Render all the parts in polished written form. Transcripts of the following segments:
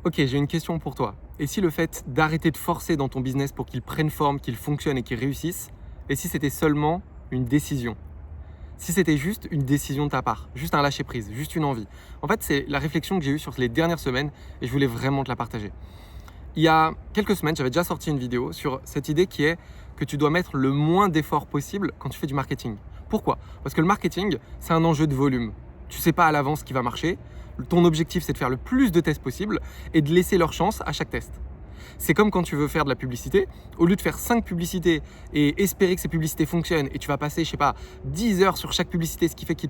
Ok, j'ai une question pour toi. Et si le fait d'arrêter de forcer dans ton business pour qu'il prenne forme, qu'il fonctionne et qu'il réussisse, et si c'était seulement une décision? Si c'était juste une décision de ta part, juste un lâcher-prise, juste une envie. En fait, c'est la réflexion que j'ai eue sur les dernières semaines et je voulais vraiment te la partager. Il y a quelques semaines, j'avais déjà sorti une vidéo sur cette idée qui est que tu dois mettre le moins d'efforts possible quand tu fais du marketing. Pourquoi? Parce que le marketing, c'est un enjeu de volume. Tu ne sais pas à l'avance ce qui va marcher. Ton objectif, c'est de faire le plus de tests possible et de laisser leur chance à chaque test. C'est comme quand tu veux faire de la publicité, au lieu de faire 5 publicités et espérer que ces publicités fonctionnent et tu vas passer, je sais pas, 10 heures sur chaque publicité, ce qui fait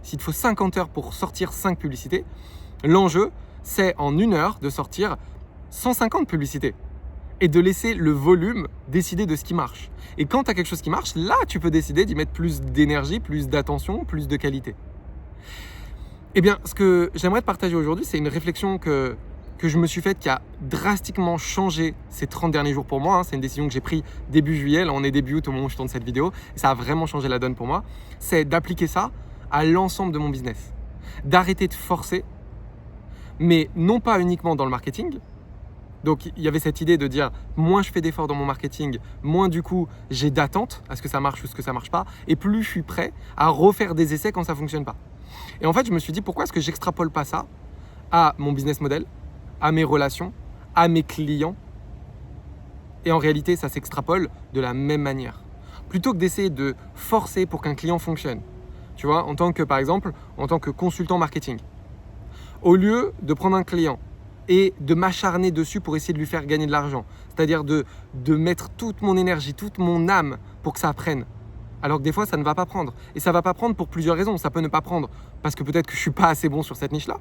s'il te faut 50 heures pour sortir 5 publicités, l'enjeu, c'est en 1 heure de sortir 150 publicités et de laisser le volume décider de ce qui marche. Et quand tu as quelque chose qui marche, là, tu peux décider d'y mettre plus d'énergie, plus d'attention, plus de qualité. Eh bien, ce que j'aimerais te partager aujourd'hui, c'est une réflexion que je me suis faite qui a drastiquement changé ces 30 derniers jours pour moi. C'est une décision que j'ai prise début juillet. Là, on est début août au moment où je tourne cette vidéo. Et ça a vraiment changé la donne pour moi. C'est d'appliquer ça à l'ensemble de mon business. D'arrêter de forcer, mais non pas uniquement dans le marketing. Donc, il y avait cette idée de dire, moins je fais d'efforts dans mon marketing, moins du coup, j'ai d'attente à ce que ça marche ou ce que ça marche pas. Et plus je suis prêt à refaire des essais quand ça ne fonctionne pas. Et en fait, je me suis dit, pourquoi est-ce que j'extrapole pas ça à mon business model, à mes relations, à mes clients? Et en réalité, ça s'extrapole de la même manière. Plutôt que d'essayer de forcer pour qu'un client fonctionne, tu vois, par exemple, en tant que consultant marketing, au lieu de prendre un client et de m'acharner dessus pour essayer de lui faire gagner de l'argent, c'est-à-dire de mettre toute mon énergie, toute mon âme pour que ça prenne, alors que des fois, ça ne va pas prendre. Et ça ne va pas prendre pour plusieurs raisons. Ça peut ne pas prendre parce que peut-être que je ne suis pas assez bon sur cette niche-là.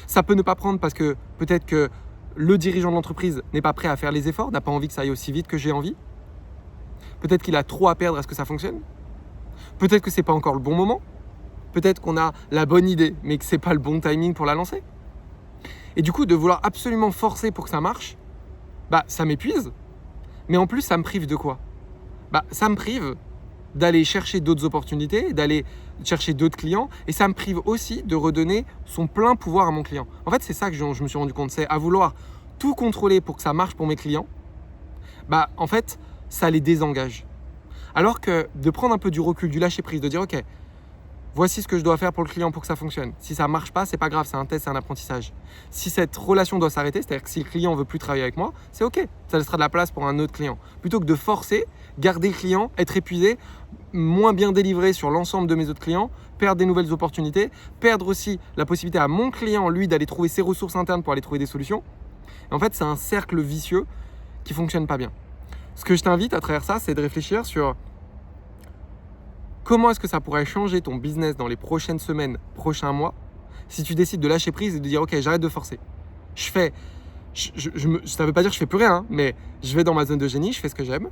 Ça peut ne pas prendre parce que peut-être que le dirigeant de l'entreprise n'est pas prêt à faire les efforts, n'a pas envie que ça aille aussi vite que j'ai envie. Peut-être qu'il a trop à perdre à ce que ça fonctionne. Peut-être que ce n'est pas encore le bon moment. Peut-être qu'on a la bonne idée, mais que ce n'est pas le bon timing pour la lancer. Et du coup, de vouloir absolument forcer pour que ça marche, ça m'épuise. Mais en plus, ça me prive de quoi? Ça me prive d'aller chercher d'autres opportunités, d'aller chercher d'autres clients, et ça me prive aussi de redonner son plein pouvoir à mon client. En fait, c'est ça que je me suis rendu compte, c'est à vouloir tout contrôler pour que ça marche pour mes clients, en fait, ça les désengage. Alors que de prendre un peu du recul, du lâcher prise, de dire ok, voici ce que je dois faire pour le client pour que ça fonctionne. Si ça ne marche pas, c'est pas grave, c'est un test, c'est un apprentissage. Si cette relation doit s'arrêter, c'est-à-dire que si le client ne veut plus travailler avec moi, c'est ok, ça laissera de la place pour un autre client. Plutôt que de forcer, garder le client, être épuisé, moins bien délivré sur l'ensemble de mes autres clients, perdre des nouvelles opportunités, perdre aussi la possibilité à mon client, lui, d'aller trouver ses ressources internes pour aller trouver des solutions. Et en fait, c'est un cercle vicieux qui ne fonctionne pas bien. Ce que je t'invite à travers ça, c'est de réfléchir sur comment est-ce que ça pourrait changer ton business dans les prochaines semaines, prochains mois, si tu décides de lâcher prise et de dire ok, j'arrête de forcer. Ça ne veut pas dire que je fais plus rien, mais je vais dans ma zone de génie, je fais ce que j'aime,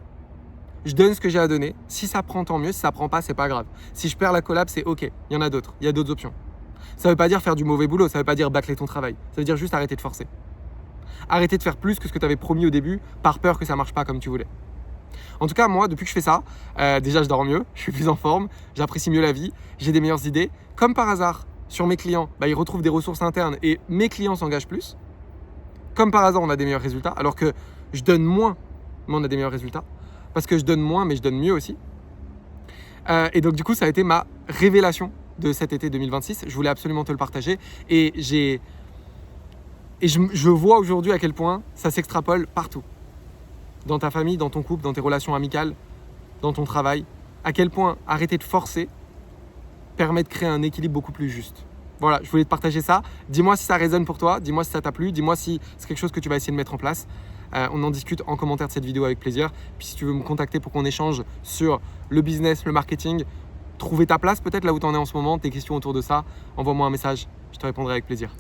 je donne ce que j'ai à donner. Si ça prend, tant mieux. Si ça prend pas, c'est pas grave. Si je perds la collab, c'est ok. Il y en a d'autres. Il y a d'autres options. Ça ne veut pas dire faire du mauvais boulot. Ça ne veut pas dire bâcler ton travail. Ça veut dire juste arrêter de forcer. Arrêter de faire plus que ce que tu avais promis au début par peur que ça marche pas comme tu voulais. En tout cas, moi, depuis que je fais ça, déjà, je dors mieux, je suis plus en forme, j'apprécie mieux la vie, j'ai des meilleures idées. Comme par hasard, sur mes clients, ils retrouvent des ressources internes et mes clients s'engagent plus. Comme par hasard, on a des meilleurs résultats, alors que je donne moins, mais on a des meilleurs résultats. Parce que je donne moins, mais je donne mieux aussi. Et donc, du coup, ça a été ma révélation de cet été 2026. Je voulais absolument te le partager. Et je vois aujourd'hui à quel point ça s'extrapole partout. Dans ta famille, dans ton couple, dans tes relations amicales, dans ton travail. À quel point arrêter de forcer permet de créer un équilibre beaucoup plus juste. Voilà, je voulais te partager ça. Dis-moi si ça résonne pour toi, dis-moi si ça t'a plu, dis-moi si c'est quelque chose que tu vas essayer de mettre en place. On en discute en commentaire de cette vidéo avec plaisir. Puis si tu veux me contacter pour qu'on échange sur le business, le marketing, trouver ta place peut-être là où tu en es en ce moment, tes questions autour de ça, envoie-moi un message, je te répondrai avec plaisir.